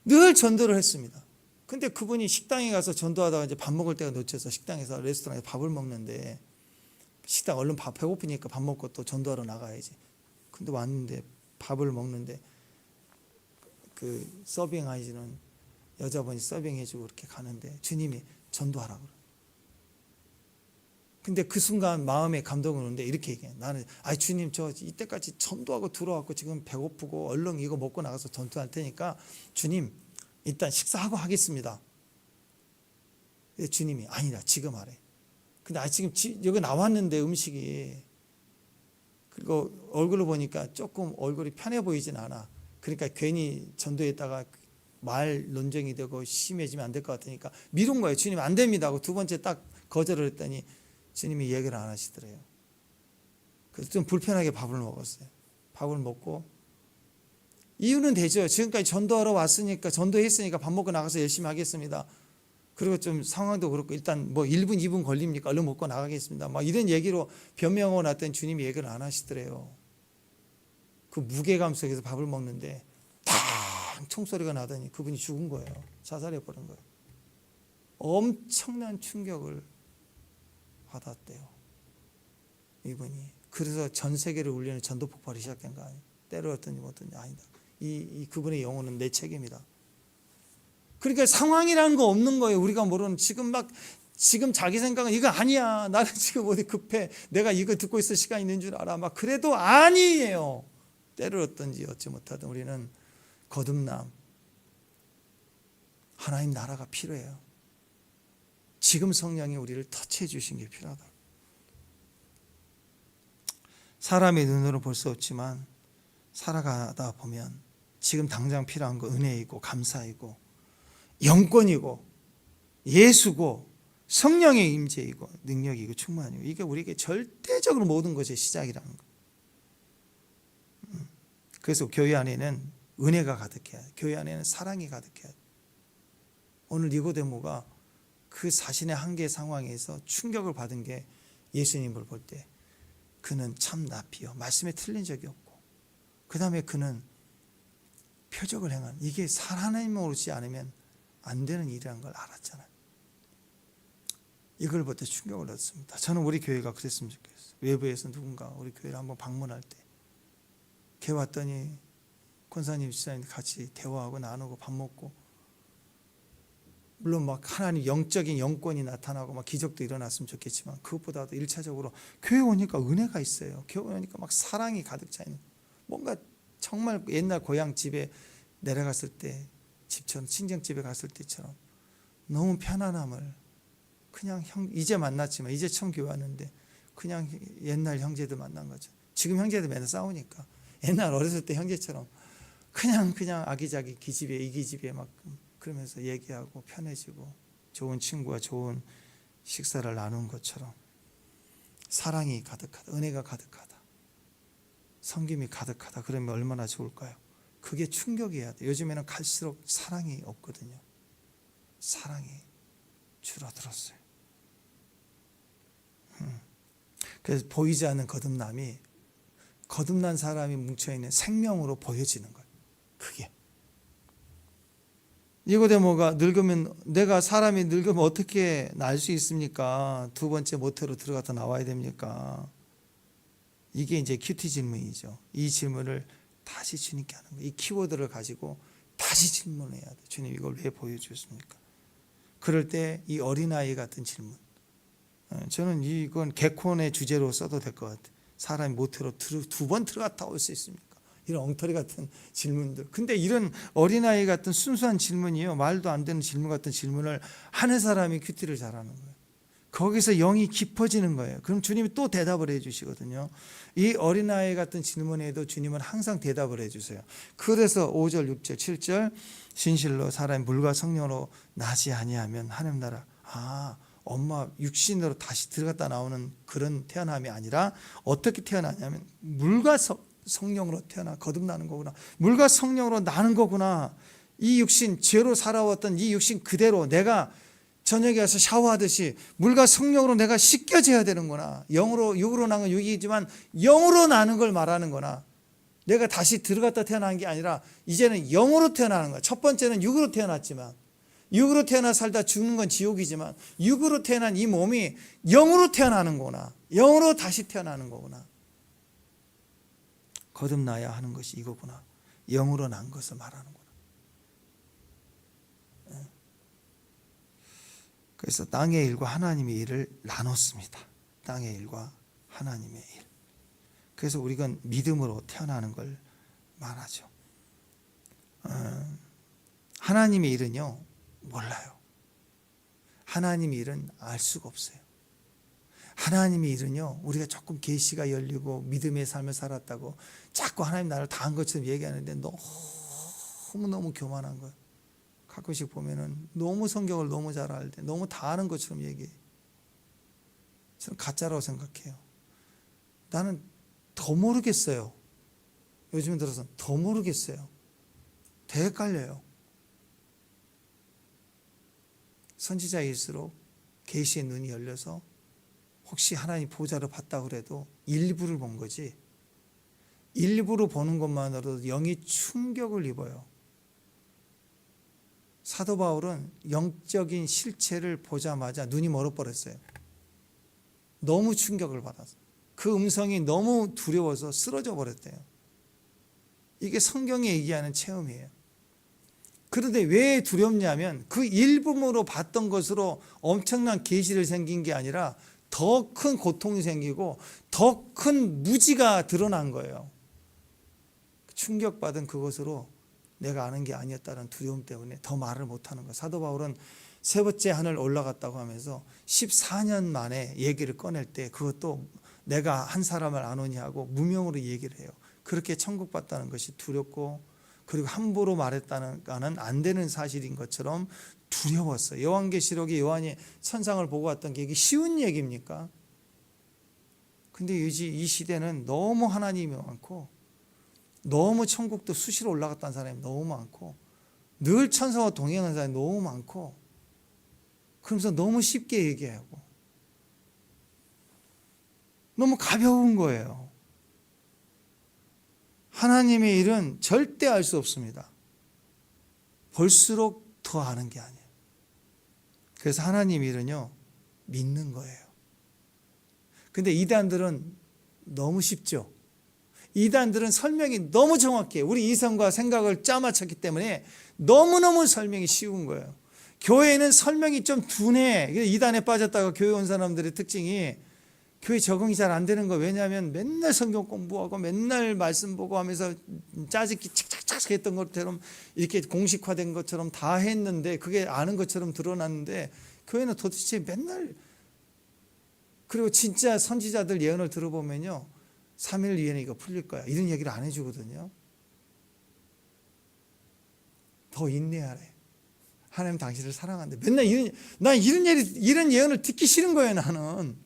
늘 전도를 했습니다. 근데 그분이 식당에 가서 전도하다가 이제 밥 먹을 때가 놓쳐서 식당에서 레스토랑에서 밥을 먹는데 식당 얼른 배고프니까 밥 먹고 또 전도하러 나가야지. 근데 왔는데 밥을 먹는데 그 서빙하시는 여자분이 서빙해주고 이렇게 가는데 주님이 전도하라고 그래요. 근데 그 순간 마음에 감동을 오는데 이렇게 얘기해. 나는 주님 저 이때까지 전도하고 들어왔고 지금 배고프고 얼른 이거 먹고 나가서 전도할 테니까 주님 일단 식사하고 하겠습니다. 주님이 아니다 지금 하래. 근데 지금 여기 나왔는데 음식이 그리고 얼굴을 보니까 조금 얼굴이 편해 보이진 않아. 그러니까 괜히 전도했다가 말 논쟁이 되고 심해지면 안 될 것 같으니까 미룬 거예요. 주님 안 됩니다 하고 두 번째 딱 거절을 했더니 주님이 얘기를 안 하시더래요. 그래서 좀 불편하게 밥을 먹었어요. 밥을 먹고 이유는 되죠. 지금까지 전도하러 왔으니까 전도했으니까 밥 먹고 나가서 열심히 하겠습니다. 그리고 좀 상황도 그렇고 일단 뭐 1분 2분 걸립니까? 얼른 먹고 나가겠습니다. 막 이런 얘기로 변명하고 났더니 주님이 얘기를 안 하시더래요. 그 무게감 속에서 밥을 먹는데 탕 총소리가 나더니 그분이 죽은 거예요. 자살해 버린 거예요. 엄청난 충격을 받았대요. 이분이. 그래서 전 세계를 울리는 전도 폭발이 시작된 거 아니에요. 때렸더니 뭐더니 아니다. 이 그분의 영혼은 내 책임이다. 그러니까 상황이라는 거 없는 거예요. 우리가 모르는 지금 막 지금 자기 생각은 이거 아니야. 나는 지금 어디 급해. 내가 이거 듣고 있을 시간 있는 줄 알아. 막 그래도 아니에요. 때를 얻든지 얻지 못하든 우리는 거듭남, 하나님 나라가 필요해요. 지금 성령이 우리를 터치해 주신 게 필요하다. 사람의 눈으로 볼 수 없지만 살아가다 보면 지금 당장 필요한 거 은혜이고 감사이고 영권이고 예수고 성령의 임재이고 능력이고 충만이고 이게 우리에게 절대적으로 모든 것의 시작이라는 거. 그래서 교회 안에는 은혜가 가득해야 돼. 교회 안에는 사랑이 가득해야 돼. 오늘 니고데모가 그 자신의 한계 상황에서 충격을 받은 게 예수님을 볼 때 그는 참 납비요. 말씀에 틀린 적이 없고 그 다음에 그는 표적을 행한 이게 하나님을 오지 않으면 안 되는 일이라는 걸 알았잖아요. 이걸 볼 때 충격을 얻습니다. 저는 우리 교회가 그랬으면 좋겠어요. 외부에서 누군가 우리 교회를 한번 방문할 때 걔 왔더니 권사님, 집사님 같이 대화하고 나누고 밥 먹고 물론 막 하나님 영적인 영권이 나타나고 막 기적도 일어났으면 좋겠지만 그것보다도 1차적으로 교회 오니까 은혜가 있어요. 교회 오니까 막 사랑이 가득 차 있는 뭔가 정말 옛날 고향 집에 내려갔을 때 집처럼 친정집에 갔을 때처럼 너무 편안함을 그냥 이제 만났지만 이제 처음 교회 왔는데 그냥 옛날 형제들 만난 거죠. 지금 형제들 맨날 싸우니까 옛날 어렸을 때 형제처럼 그냥 아기자기 기집애 이 기집애 막 그러면서 얘기하고 편해지고 좋은 친구와 좋은 식사를 나눈 것처럼 사랑이 가득하다, 은혜가 가득하다, 섬김이 가득하다. 그러면 얼마나 좋을까요? 그게 충격이어야 돼. 요즘에는 갈수록 사랑이 없거든요. 사랑이 줄어들었어요. 그래서 보이지 않는 거듭남이 거듭난 사람이 뭉쳐있는 생명으로 보여지는 거예요. 그게 니고데모가 늙으면 내가 사람이 늙으면 어떻게 날 수 있습니까? 두 번째 모태로 들어갔다 나와야 됩니까? 이게 이제 큐티 질문이죠. 이 질문을 다시 주님께 하는 거예요. 이 키워드를 가지고 다시 질문해야 돼. 주님 이걸 왜 보여주셨습니까? 그럴 때 이 어린아이 같은 질문, 저는 이건 개콘의 주제로 써도 될 것 같아요. 사람이 모태로 두 번 들어갔다 올 수 있습니까? 이런 엉터리 같은 질문들. 근데 이런 어린아이 같은 순수한 질문이요, 말도 안 되는 질문 같은 질문을 하는 사람이 큐티를 잘하는 거예요. 거기서 영이 깊어지는 거예요. 그럼 주님이 또 대답을 해주시거든요. 이 어린아이 같은 질문에도 주님은 항상 대답을 해주세요. 그래서 5절, 6절, 7절 진실로 사람이 물과 성령으로 나지 아니하면 하나님 나라, 엄마 육신으로 다시 들어갔다 나오는 그런 태어남이 아니라 어떻게 태어나냐면 물과 성령으로 태어나 거듭나는 거구나. 물과 성령으로 나는 거구나. 이 육신, 죄로 살아왔던 이 육신 그대로 내가 저녁에 와서 샤워하듯이 물과 성령으로 내가 씻겨져야 되는구나. 육으로 나는 건 육이지만 영으로 나는 걸 말하는 거나. 내가 다시 들어갔다 태어난 게 아니라 이제는 영으로 태어나는 거야. 첫 번째는 육으로 태어났지만, 육으로 태어나 살다 죽는 건 지옥이지만 육으로 태어난 이 몸이 영으로 태어나는 거구나. 영으로 다시 태어나는 거구나. 거듭나야 하는 것이 이거구나. 영으로 난 것을 말하는구나. 그래서 땅의 일과 하나님의 일을 나눴습니다. 땅의 일과 하나님의 일. 그래서 우리가 믿음으로 태어나는 걸 말하죠. 하나님의 일은요, 몰라요. 하나님의 일은 알 수가 없어요. 하나님의 일은요, 우리가 조금 계시가 열리고 믿음의 삶을 살았다고 자꾸 하나님 나를 다 한 것처럼 얘기하는데 너무너무 교만한 거예요. 가끔씩 보면은 너무 성경을 너무 잘 알때 너무 다 아는 것처럼 얘기해. 저는 가짜라고 생각해요. 나는 더 모르겠어요. 요즘 들어서 더 모르겠어요. 되게 헷갈려요. 선지자일수록 계시의 눈이 열려서 혹시 하나님 보좌를 봤다 그래도 일부를 본 거지, 일부러 보는 것만으로도 영이 충격을 입어요. 사도 바울은 영적인 실체를 보자마자 눈이 멀어버렸어요. 너무 충격을 받아서. 그 음성이 너무 두려워서 쓰러져 버렸대요. 이게 성경이 얘기하는 체험이에요. 그런데 왜 두렵냐면 그 일부므로 봤던 것으로 엄청난 계시를 생긴 게 아니라 더 큰 고통이 생기고 더 큰 무지가 드러난 거예요. 충격받은 그것으로 내가 아는 게 아니었다는 두려움 때문에 더 말을 못하는 거예요. 사도 바울은 세 번째 하늘 올라갔다고 하면서 14년 만에 얘기를 꺼낼 때 그것도 내가 한 사람을 아노니 하고 무명으로 얘기를 해요. 그렇게 천국받다는 것이 두렵고 그리고 함부로 말했다는 거는 안 되는 사실인 것처럼 두려웠어요. 요한계시록에 요한이 천상을 보고 왔던 게 이게 쉬운 얘기입니까? 근데 이 시대는 너무 하나님이 많고 너무 천국도 수시로 올라갔다는 사람이 너무 많고 늘 천사와 동행하는 사람이 너무 많고 그러면서 너무 쉽게 얘기하고 너무 가벼운 거예요. 하나님의 일은 절대 알 수 없습니다. 볼수록 더 아는 게 아니에요. 그래서 하나님 일은요 믿는 거예요. 근데 이단들은 너무 쉽죠. 이단들은 설명이 너무 정확해요. 우리 이성과 생각을 짜맞췄기 때문에 너무너무 설명이 쉬운 거예요. 교회는 설명이 좀 둔해. 이단에 빠졌다가 교회 온 사람들의 특징이 교회 적응이 잘 안 되는 거예요. 왜냐하면 맨날 성경 공부하고 맨날 말씀 보고 하면서 짜집기 착착착 했던 것처럼 이렇게 공식화된 것처럼 다 했는데 그게 아는 것처럼 드러났는데 교회는 도대체 맨날 그리고 진짜 선지자들 예언을 들어보면요 3일 뒤에는 이거 풀릴 거야 이런 얘기를 안 해주거든요. 더 인내하래. 하나님 당신을 사랑한대. 맨날 이런 예언을 듣기 싫은 거예요. 나는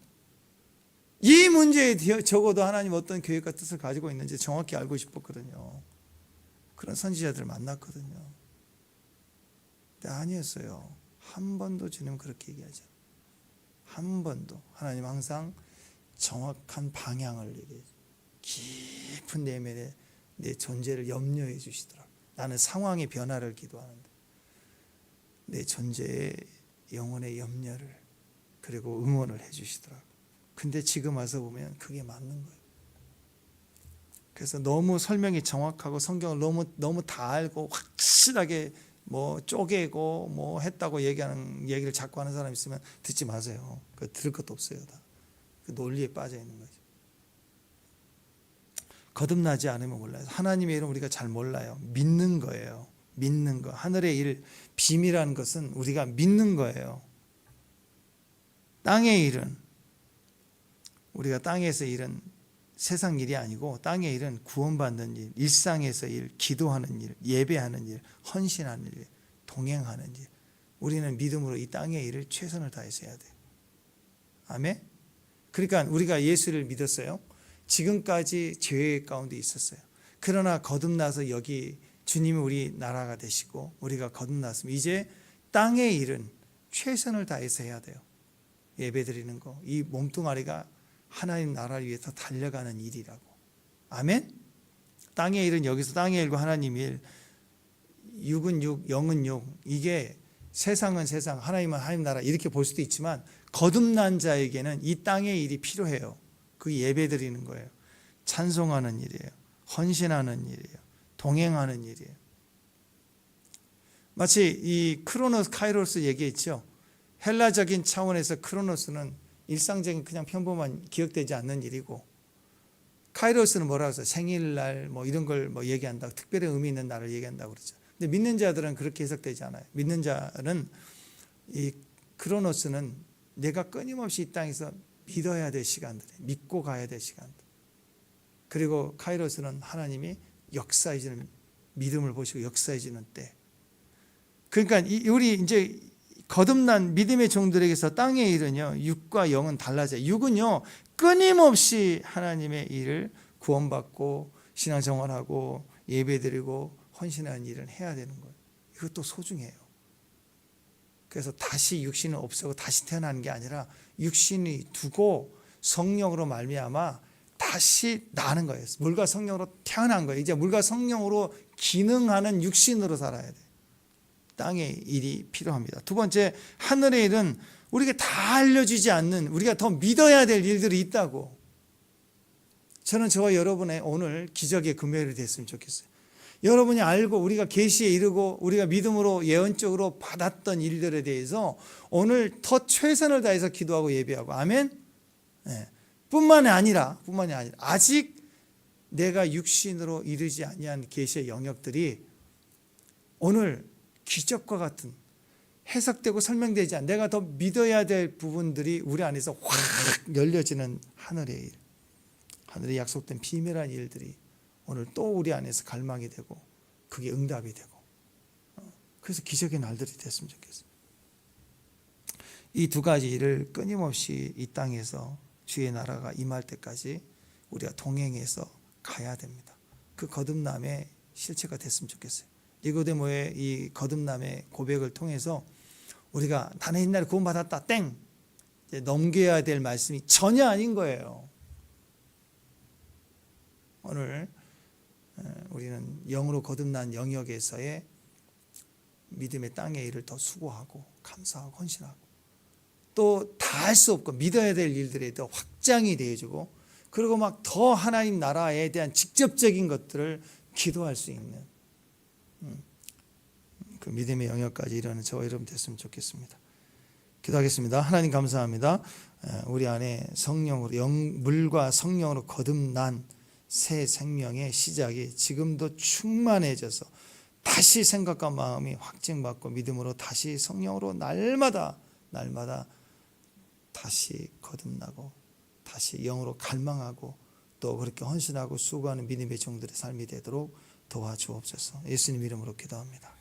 이 문제에 적어도 하나님 어떤 계획과 뜻을 가지고 있는지 정확히 알고 싶었거든요. 그런 선지자들을 만났거든요. 근데 아니었어요. 한 번도 주님 그렇게 얘기하지 않아요. 한 번도. 하나님 항상 정확한 방향을 얘기해요. 깊은 내면에 내 존재를 염려해 주시더라고요. 나는 상황의 변화를 기도하는데 내 존재의 영혼의 염려를 그리고 응원을 해 주시더라고요. 근데 지금 와서 보면 그게 맞는 거예요. 그래서 너무 설명이 정확하고 성경을 너무 다 알고 확실하게 뭐 쪼개고 뭐 했다고 얘기하는 얘기를 자꾸 하는 사람 있으면 듣지 마세요. 그 들을 것도 없어요. 다. 그 논리에 빠져 있는 거죠. 거듭나지 않으면 몰라요. 하나님의 일은 우리가 잘 몰라요. 믿는 거예요. 믿는 거. 하늘의 일, 비밀한 것은 우리가 믿는 거예요. 땅의 일은 우리가 땅에서 일은 세상 일이 아니고 땅의 일은 구원받는 일, 일상에서 일, 기도하는 일, 예배하는 일, 헌신하는 일, 동행하는 일. 우리는 믿음으로 이 땅의 일을 최선을 다해서 해야 돼요. 아멘? 그러니까 우리가 예수를 믿었어요. 지금까지 죄 가운데 있었어요. 그러나 거듭나서 여기 주님이 우리 나라가 되시고 우리가 거듭났으면 이제 땅의 일은 최선을 다해서 해야 돼요. 예배 드리는 거. 이 몸뚱아리가 하나님 나라를 위해서 달려가는 일이라고. 아멘? 땅의 일은 여기서 땅의 일과 하나님 일, 육은 육, 영은 영. 이게 세상은 세상, 하나님은 하나님 나라 이렇게 볼 수도 있지만 거듭난 자에게는 이 땅의 일이 필요해요. 그 예배 드리는 거예요. 찬송하는 일이에요. 헌신하는 일이에요. 동행하는 일이에요. 마치 이 크로노스 카이로스 얘기했죠. 헬라적인 차원에서 크로노스는 일상적인 그냥 평범한 기억되지 않는 일이고 카이로스는 뭐라고 해서 생일날 뭐 이런 걸 뭐 얘기한다고 특별히 의미 있는 날을 얘기한다고 그러죠. 근데 믿는 자들은 그렇게 해석되지 않아요. 믿는 자는 이 크로노스는 내가 끊임없이 이 땅에서 믿어야 될 시간들, 믿고 가야 될 시간들. 그리고 카이로스는 하나님이 역사해지는 믿음을 보시고 역사해지는 때. 그러니까 우리 이제 거듭난 믿음의 종들에게서 땅의 일은요, 육과 영은 달라져요. 육은요, 끊임없이 하나님의 일을 구원받고 신앙생활하고 예배드리고 헌신하는 일을 해야 되는 거예요. 이것도 소중해요. 그래서 다시 육신은 없애고 다시 태어나는 게 아니라 육신이 두고 성령으로 말미암아 다시 나는 거예요. 물과 성령으로 태어난 거예요. 이제 물과 성령으로 기능하는 육신으로 살아야 돼요. 땅의 일이 필요합니다. 두 번째, 하늘의 일은 우리가 다 알려주지 않는 우리가 더 믿어야 될 일들이 있다고. 저는 저와 여러분의 오늘 기적의 금요일이 됐으면 좋겠어요. 여러분이 알고 우리가 계시에 이르고 우리가 믿음으로 예언적으로 받았던 일들에 대해서 오늘 더 최선을 다해서 기도하고 예배하고 아멘. 네. 뿐만이 아니라 아직 내가 육신으로 이르지 아니한 계시의 영역들이 오늘 기적과 같은 해석되고 설명되지 않은 내가 더 믿어야 될 부분들이 우리 안에서 확 열려지는 하늘의 일, 하늘의 약속된 비밀한 일들이 오늘 또 우리 안에서 갈망이 되고 그게 응답이 되고 그래서 기적의 날들이 됐으면 좋겠어요. 이 두 가지 일을 끊임없이 이 땅에서 주의 나라가 임할 때까지 우리가 동행해서 가야 됩니다. 그 거듭남의 실체가 됐으면 좋겠어요. 니고데모의 이 거듭남의 고백을 통해서 우리가 나는 옛날에 구원받았다 땡 이제 넘겨야 될 말씀이 전혀 아닌 거예요. 오늘 우리는 영으로 거듭난 영역에서의 믿음의 땅의 일을 더 수고하고 감사하고 헌신하고 또 다 할 수 없고 믿어야 될 일들에 더 확장이 되어주고 그리고 막 더 하나님 나라에 대한 직접적인 것들을 기도할 수 있는 그 믿음의 영역까지 이르는 저와 여러분 됐으면 좋겠습니다. 기도하겠습니다. 하나님 감사합니다. 우리 안에 성령으로 물과 성령으로 거듭난 새 생명의 시작이 지금도 충만해져서 다시 생각과 마음이 확증받고 믿음으로 다시 성령으로 날마다 다시 거듭나고 다시 영으로 갈망하고 또 그렇게 헌신하고 수고하는 믿음의 종들의 삶이 되도록 도와주옵소서. 예수님 이름으로 기도합니다.